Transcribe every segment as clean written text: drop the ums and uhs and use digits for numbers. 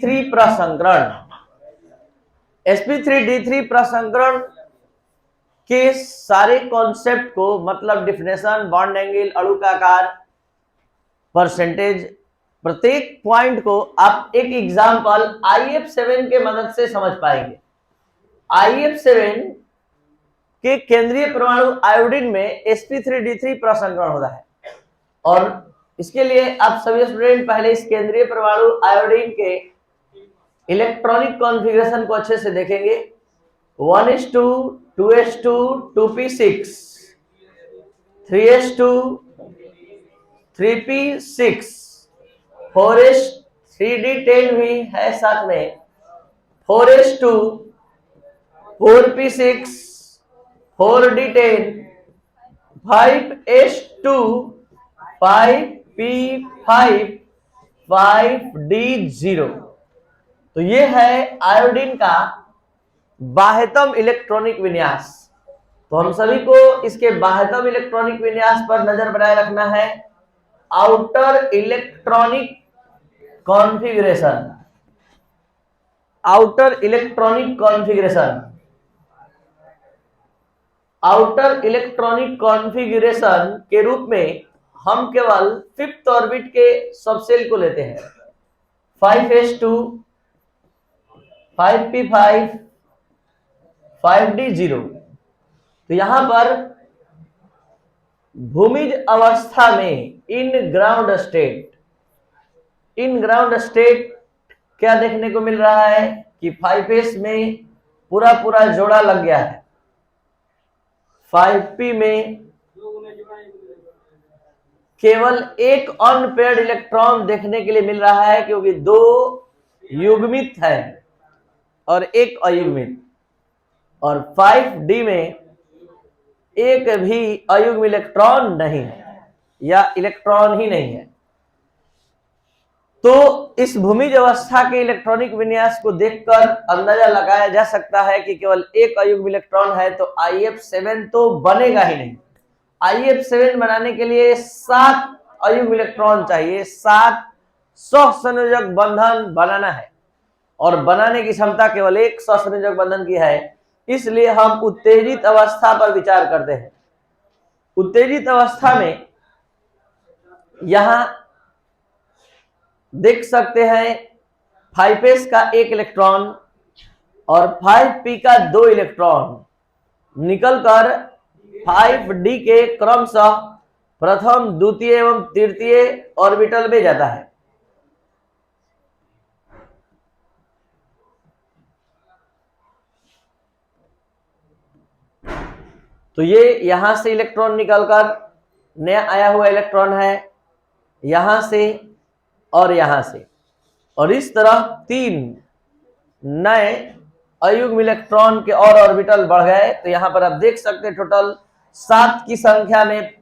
Three प्रसंकरण, sp3d3 प्रसंकरण के सारे कॉन्सेप्ट को, मतलब डिफिनेशन, बॉन्ड एंगल, अणु का आकार, परसेंटेज, प्रत्येक पॉइंट को आप एक एग्जांपल IF7 के मदद से समझ पाएंगे। IF7 के केंद्रीय परमाणु आयोडीन में sp3d3 प्रसंकरण होता है और इसके लिए आप सभी स्टूडेंट पहले इस केंद्रीय परमाणु आयोडीन के इलेक्ट्रॉनिक कॉन्फ़िगरेशन को अच्छे से देखेंगे। 1s2, 2s2, 2p6, 3s2, 3p6, 4s, 3d10 भी है साथ में, 4s2, 4p6, 4d10, 5s2, 5p5, 5d0। तो ये है आयोडीन का बाह्यतम इलेक्ट्रॉनिक विन्यास। तो हम सभी को इसके बाह्यतम इलेक्ट्रॉनिक विन्यास पर नजर बनाए रखना है। Outer electronic configuration, outer electronic configuration, outer electronic configuration के रूप में हम केवल फिफ्थ ऑर्बिट के सबसेल को लेते हैं। 5s2, 5p5, 5d0। तो यहां पर भूमिज अवस्था में इन ग्राउंड स्टेट क्या देखने को मिल रहा है कि 5s में पूरा जोड़ा लग गया है, 5p में केवल एक अनपेयर्ड इलेक्ट्रॉन देखने के लिए मिल रहा है क्योंकि दो युग्मित है और एक अयुग्मित, और 5d में एक भी अयुग्म इलेक्ट्रॉन नहीं है या इलेक्ट्रॉन ही नहीं है। तो इस भूमिज अवस्था के इलेक्ट्रॉनिक विन्यास को देखकर अंदाजा लगाया जा सकता है कि केवल एक अयुग्म इलेक्ट्रॉन है, तो IF7 तो बनेगा ही नहीं। IF7 बनाने के लिए 7 अयुग्म इलेक्ट्रॉन चाहिए, 7 सहसंयोजक बंधन बनाना है और बनाने की क्षमता केवल एक सहसंयोजक बंधन की है। इसलिए हम उत्तेजित अवस्था पर विचार करते हैं। उत्तेजित अवस्था में यहां देख सकते हैं 5s का एक इलेक्ट्रॉन और 5p का 2 इलेक्ट्रॉन निकलकर 5d के क्रमशः प्रथम, द्वितीय एवं तृतीय ऑर्बिटल में जाता है। तो ये यहां से इलेक्ट्रॉन निकलकर नया आया हुआ इलेक्ट्रॉन है, यहां से और यहां से, और इस तरह 3 नए अयुग्म इलेक्ट्रॉन के और ऑर्बिटल बढ़ गए। तो यहां पर आप देख सकते हैं टोटल 7 की संख्या में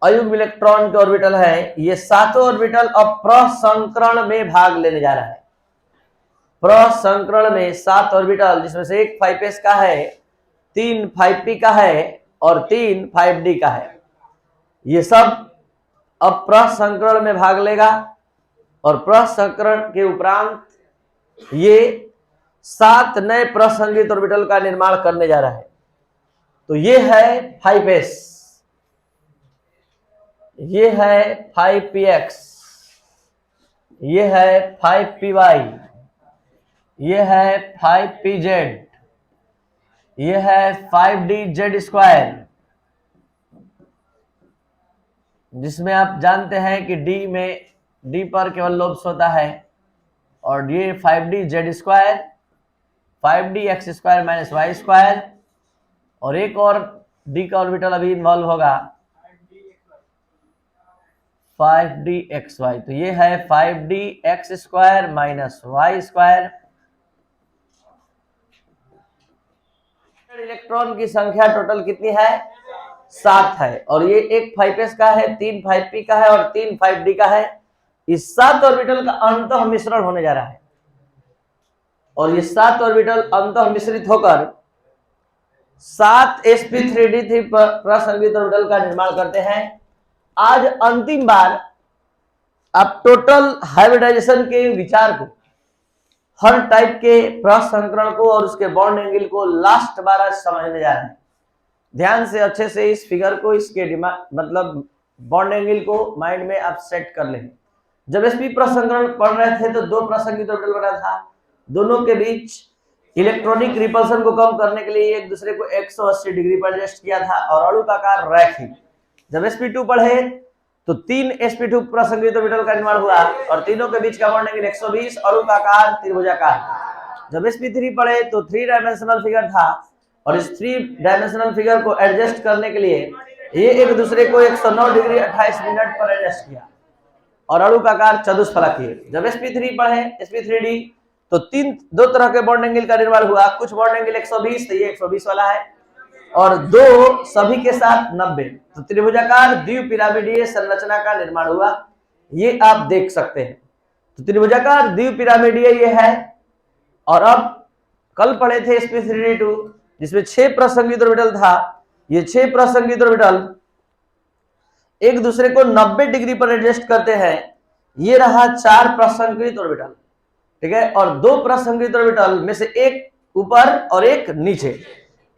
अयुग्म इलेक्ट्रॉन के ऑर्बिटल है। ये 7 ऑर्बिटल अब प्रसंकरण में भाग लेने जा रहा है। प्रसंकरण में 7 ऑर्बिटल, जिसमें से एक 5s का है, 3 5p का है और 3 5d का है, ये सब अब प्रसंकरण में भाग लेगा और प्रसंकरण के उपरांत ये 7 नए प्रसंगित ऑर्बिटल का निर्माण करने जा रहा है। तो ये है 5s, ये है 5px, ये है 5py, ये है 5pz, ये है 5dz², जिसमें आप जानते हैं कि D पर केवल लोब्स होता है, और ये 5dz², 5dx² - y², और एक और D का ऑर्बिटल अभी इन्वॉल्व होगा, 5dxy। तो ये है 5dx² - y²। इलेक्ट्रॉन की संख्या टोटल कितनी है? 7 है, और ये एक 5s का है, 3 5p का है और 3 5d का है। इस 7 ऑर्बिटल का अंतः मिश्रण होने जा रहा है और ये 7 ऑर्बिटल अंतः मिश्रित होकर 7 sp3d3 प्रसंगित ऑर्बिटल का निर्माण करते हैं। आज अंतिम बार आप टोटल हाइब्रिडाइजेशन के विचार को हर टाइप के प्रसंकरण को और उसके बॉन्ड एंगल को लास्ट बार आज समझने जा रहे हैं। ध्यान से अच्छे से इस फिगर को, इसके मतलब बॉन्ड एंगल को माइंड में आप सेट कर लें। जब sp प्रसंकरण पढ़ रहे थे तो दो प्रसंगित ऑर्बिटल बना था, दोनों के बीच इलेक्ट्रॉनिक रिपल्सन को कम करने के लिए एक दूसरे को 180 डिग्री पर एडजस्ट किया था और अणु का आकार रैखिक। जब sp2 पढ़े तो 3 sp2 प्रसंगित ऑर्बिटल का निर्माण हुआ और तीनों के बीच का बॉन्ड एंगल 120, अणु का आकार त्रिभुजाकार। जब sp3 पढ़े तो 3 डायमेंशनल फिगर था और इस 3 डायमेंशनल फिगर को एडजस्ट करने के लिए ये एक दूसरे को 109 डिग्री 28 मिनट पर एडजस्ट किया और अणु का आकार चतुष्फलकीय। जब sp3 पढ़े sp3d तो दो तरह के बॉन्ड एंगल का निर्माण हुआ। कुछ बॉन्ड एंगल 120, तो ये 120 वाला है, और दो सभी के साथ 90, तो त्रिभुजाकार द्विपिरामिडीय संरचना का निर्माण हुआ। ये आप देख सकते हैं। तो त्रिभुजाकार द्विपिरामिडीय ये है। और अब कल पढ़े थे sp3d2 जिसमें 6 प्रसंगित ऑर्बिटल था। ये 6 प्रसंगित ऑर्बिटल एक दूसरे को 90 डिग्री पर एडजस्ट करते हैं। ये रहा 4 प्रसंगित ऑर्बिटल, ठीक है, और 2 प्रसंगित ऑर्बिटल में से एक ऊपर और एक नीचे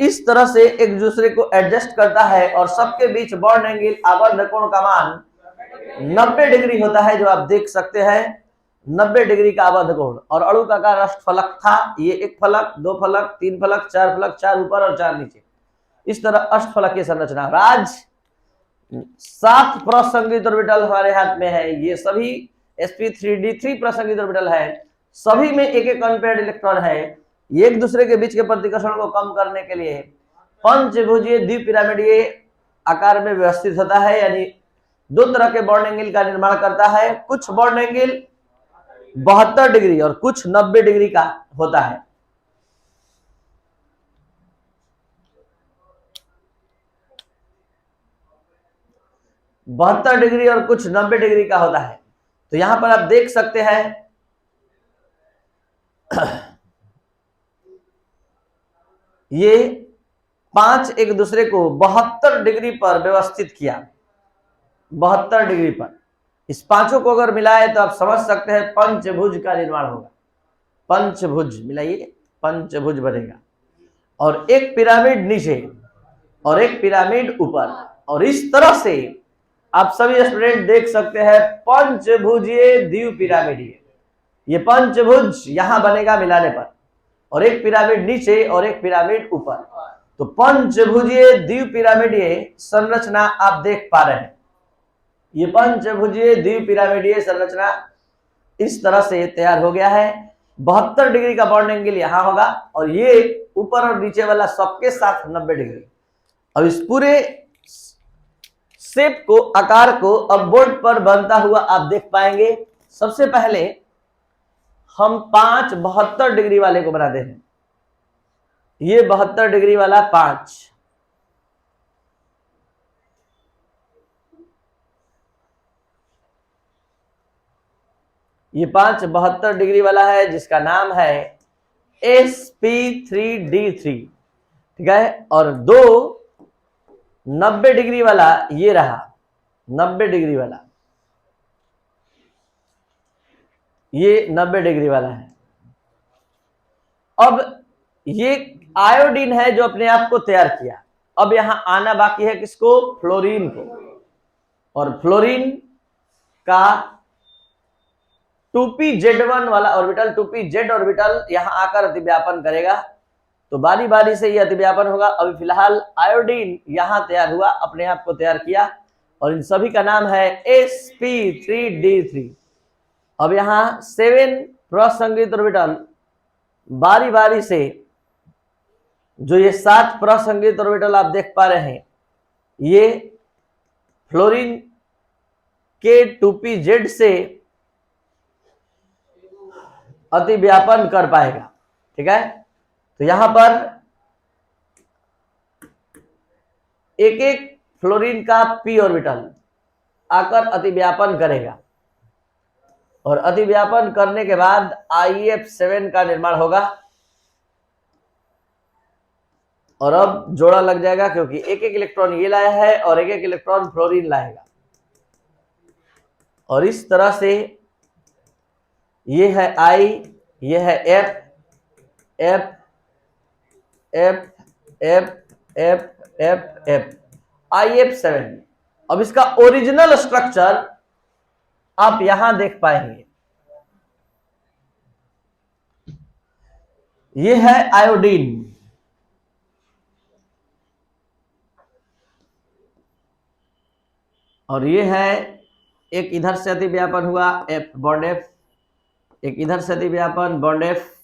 इस तरह से एक दूसरे को एडजस्ट करता है और सबके बीच बॉन्ड एंगल आबद्ध कोण का मान 90 डिग्री होता है, जो आप देख सकते हैं 90 डिग्री का आबद्ध कोण। और अणु का आकार अष्टफलक था। ये 1 फलक, 2 फलक, 3 फलक, 4 फलक, 4 ऊपर और 4 नीचे, इस तरह अष्टफलक की संरचना। आज 7 प्रसंगित ऑर्बिटल हमारे हाथ में है। ये सभी sp3d3 प्रसंगित ऑर्बिटल है। सभी में एक एक अनपेयर्ड इलेक्ट्रॉन है। ये एक दूसरे के बीच के प्रतिकर्षण को कम करने के लिए पंचभुजीय द्विपिरामिडीय आकार में व्यवस्थित होता है, यानी 2 तरह के बॉन्ड एंगल का निर्माण करता है। कुछ बॉन्ड एंगल 72 डिग्री और कुछ 90 डिग्री का होता है। बहत्तर डिग्री और कुछ 90 डिग्री का होता है। तो यहां पर आप देख सकते हैं ये 5 एक दूसरे को 72 डिग्री पर व्यवस्थित किया। 72 डिग्री पर इस पांचों को अगर मिलाए तो आप समझ सकते हैं पंचभुज का निर्माण होगा। पंचभुज मिलाइए, पंचभुज बनेगा। और एक पिरामिड नीचे और एक पिरामिड ऊपर, और इस तरह से आप सभी स्टूडेंट देख सकते हैं पंचभुजीय द्विपिरामिडीय। ये पंचभुज यहां बनेगा मिलाने पर, और एक पिरामिड नीचे और एक पिरामिड ऊपर। तो पंचभुजीय द्विपिरामिडीय संरचना आप देख पा रहे हैं। ये पंचभुजीय द्विपिरामिडीय संरचना इस तरह से तैयार हो गया है। 72 डिग्री का बॉन्ड एंगल यहां होगा और ये ऊपर और नीचे वाला सबके साथ 90 डिग्री। अब इस पूरे शेप को, आकार को अब बोर्ड पर बनता हुआ आप देख पाएंगे। सबसे पहले हम 5 72 डिग्री वाले को बनाते हैं। ये 72 डिग्री वाला 5, ये 5 72 डिग्री वाला है जिसका नाम है sp3d3, ठीक है। और 2 90 डिग्री वाला ये रहा, 90 डिग्री वाला, ये 90 डिग्री वाला है। अब ये आयोडीन है जो अपने आप को तैयार किया। अब यहां आना बाकी है किसको? फ्लोरीन को। और फ्लोरीन का 2pz1 वाला ऑर्बिटल, 2pz ऑर्बिटल यहां आकर अतिव्यापन करेगा। तो बारी बारी से ये अतिव्यापन होगा। अभी फिलहाल आयोडीन यहां तैयार हुआ, अपने आप को तैयार किया, और इन सभी का नाम है sp3d3। अब यहां 7 प्रसंगित ऑर्बिटल बारी बारी से, जो ये 7 प्रसंगित ऑर्बिटल आप देख पा रहे हैं, ये फ्लोरीन के 2pz से अतिव्यापन कर पाएगा, ठीक है। तो यहां पर एक एक फ्लोरीन का p ऑर्बिटल आकर अतिव्यापन करेगा, और अतिव्यापन करने के बाद IF7 का निर्माण होगा। और अब जोड़ा लग जाएगा, क्योंकि एक एक इलेक्ट्रॉन ये लाया है और एक एक इलेक्ट्रॉन फ्लोरीन लाएगा। और इस तरह से ये है I, ये है F F F F F F F IF7। अब इसका ओरिजिनल स्ट्रक्चर आप यहां देख पाएंगे, ये है आयोडीन, और ये है एक इधर से अतिव्यापन हुआ एफ बॉन्ड एफ, एक इधर से अतिव्यापन बॉन्ड एफ,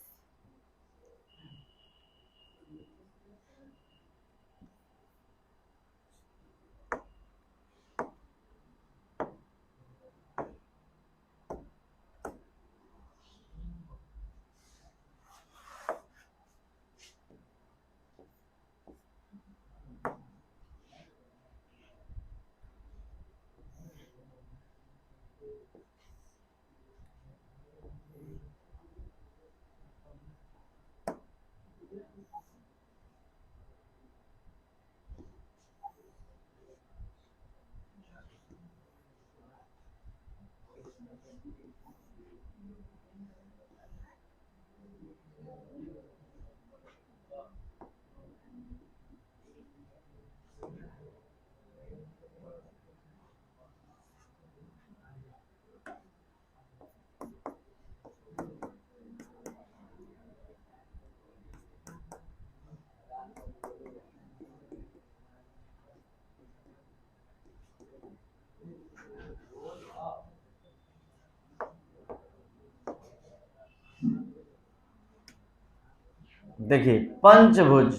देखिए पंचभुज,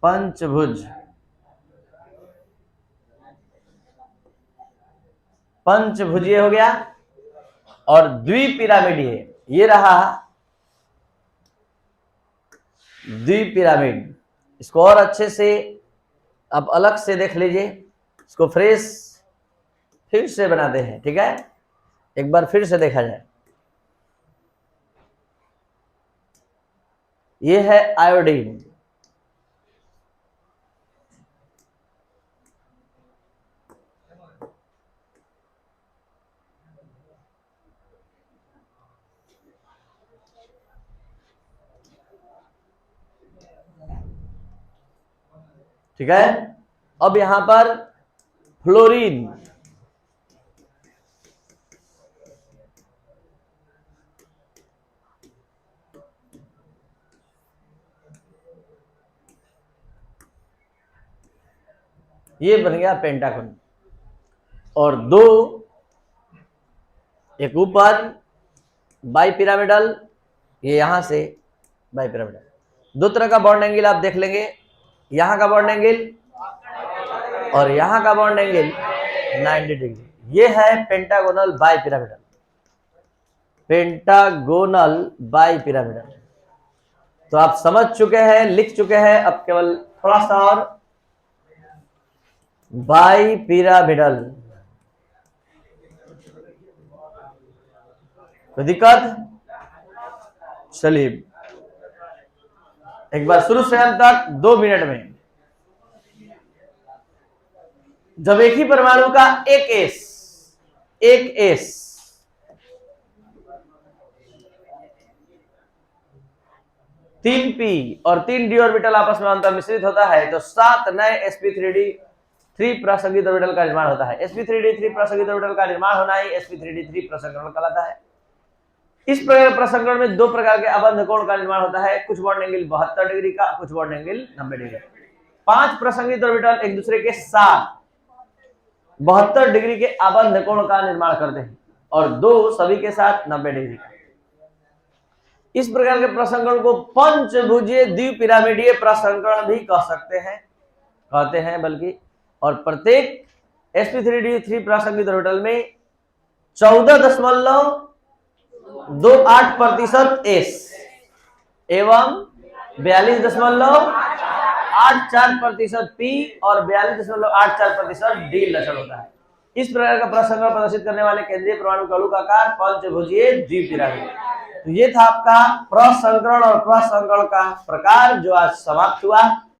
पंचभुज, पंचभुजीय हो गया, और द्विपिरामिडीय ये रहा द्विपिरामिड। इसको और अच्छे से आप अलग से देख लीजिए, इसको फ्रेश फिर से बनाते हैं, ठीक है, एक बार फिर से देखा जाए। ये है आयोडीन, ठीक है। अब यहां पर फ्लोरीन, ये बन गया पेंटागन, और दो, एक ऊपर बाइपिरामिडल, ये यहां से बाइपिरामिडल, दो तरह का बॉन्ड एंगल आप देख लेंगे, यहां का बॉन्ड एंगल और यहां का बॉन्ड एंगल 90 डिग्री। ये है पेंटागोनल बाइपिरामिडल, पेंटागोनल बाइपिरामिडल। तो आप समझ चुके हैं, लिख चुके हैं, अब केवल थोड़ा सा और, बाइपिरामिडल। कोई दिक्कत? चलिए एक बार शुरू से अंत तक 2 मिनट में। जब एक ही परमाणु का एक एस 3p और 3d ऑर्बिटल आपस में अंतर मिश्रित होता है तो 7 नए sp3d 3 प्रासंगिक ऑर्बिटल का निर्माण होता है। sp3d 3 प्रासंगिक ऑर्बिटल का निर्माण होना ही sp3d 3 प्रसंकरण कहलाता है। इस प्रकार प्रसंकरण में 2 प्रकार के अबंध कोण का निर्माण होता है, कुछ बॉन्ड एंगल 72 डिग्री का, कुछ बॉन्ड एंगल 90 डिग्री। 5 प्रासंगिक ऑर्बिटल एक दूसरे के साथ 72 डिग्री के अबंध कोण का निर्माण करते हैं और 2 सभी के साथ 90 डिग्री का। इस प्रकार के प्रसंकरण को पंचभुजीय द्विपिरामिडीय प्रसंकरण भी कहते हैं बल्कि। और प्रत्येक sp3d3 प्रासंगिक ऑर्बिटल में 14.28% s एवं 42.84% p और 42.84% d लक्षण होता है। इस प्रकार का प्रसंकरण प्रदर्शित करने वाले केंद्रीय परमाणु कणु का आकार पंचभुजीय द्विपिरामिड। तो ये था आपका प्रसंकरण और प्रसंकरण का प्रकार जो आज समाप्त हुआ।